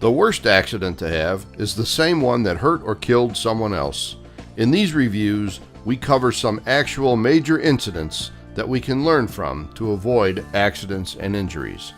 The worst accident to have is the same one that hurt or killed someone else. In these reviews, we cover some actual major incidents that we can learn from to avoid accidents and injuries.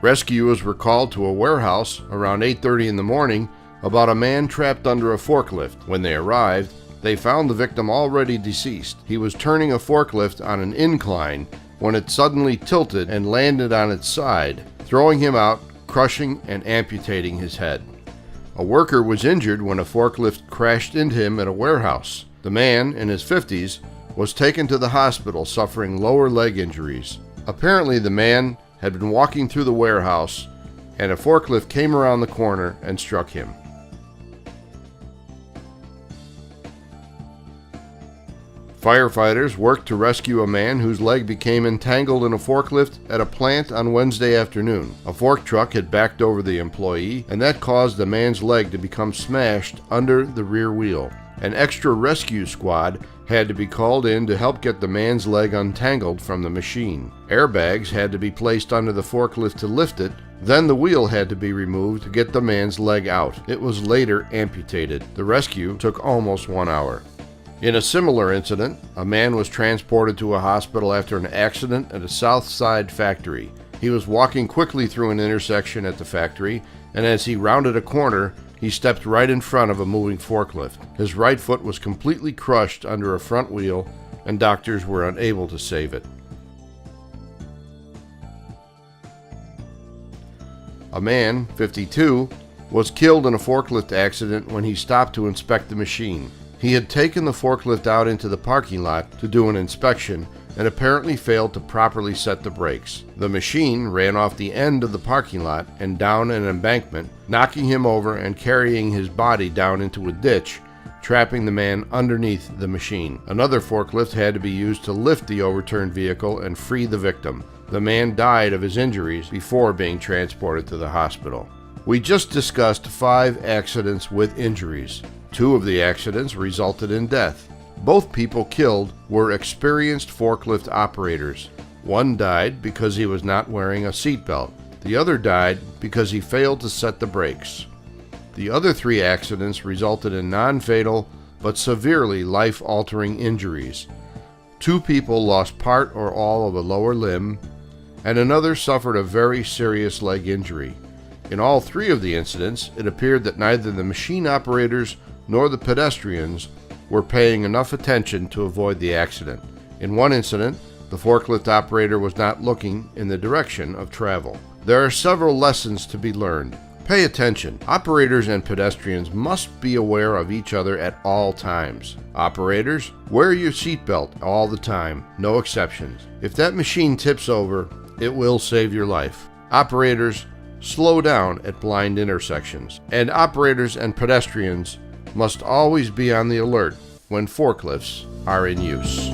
Rescuers were called to a warehouse around 8:30 in the morning about a man trapped under a forklift. When they arrived, they found the victim already deceased. He was turning a forklift on an incline when it suddenly tilted and landed on its side, throwing him out, crushing and amputating his head. A worker was injured when a forklift crashed into him at a warehouse. The man, in his 50s, was taken to the hospital suffering lower leg injuries. Apparently, the man had been walking through the warehouse and a forklift came around the corner and struck him. Firefighters worked to rescue a man whose leg became entangled in a forklift at a plant on Wednesday afternoon. A fork truck had backed over the employee, and that caused the man's leg to become smashed under the rear wheel. An extra rescue squad had to be called in to help get the man's leg untangled from the machine. Airbags had to be placed under the forklift to lift it, then the wheel had to be removed to get the man's leg out. It was later amputated. The rescue took almost 1 hour. In a similar incident, a man was transported to a hospital after an accident at a South Side factory. He was walking quickly through an intersection at the factory, and as he rounded a corner, he stepped right in front of a moving forklift. His right foot was completely crushed under a front wheel, and doctors were unable to save it. A man, 52, was killed in a forklift accident when he stopped to inspect the machine. He had taken the forklift out into the parking lot to do an inspection and apparently failed to properly set the brakes. The machine ran off the end of the parking lot and down an embankment, knocking him over and carrying his body down into a ditch, trapping the man underneath the machine. Another forklift had to be used to lift the overturned vehicle and free the victim. The man died of his injuries before being transported to the hospital. We just discussed 5 accidents with injuries. 2 of the accidents resulted in death. Both people killed were experienced forklift operators. One died because he was not wearing a seatbelt. The other died because he failed to set the brakes. The other 3 accidents resulted in non-fatal but severely life-altering injuries. 2 people lost part or all of a lower limb, and another suffered a very serious leg injury. In all 3 of the incidents, it appeared that neither the machine operators nor the pedestrians were paying enough attention to avoid the accident. In one incident, the forklift operator was not looking in the direction of travel. There are several lessons to be learned. Pay attention. Operators and pedestrians must be aware of each other at all times. Operators, wear your seatbelt all the time, no exceptions. If that machine tips over, it will save your life. Operators, slow down at blind intersections. And operators and pedestrians must always be on the alert when forklifts are in use.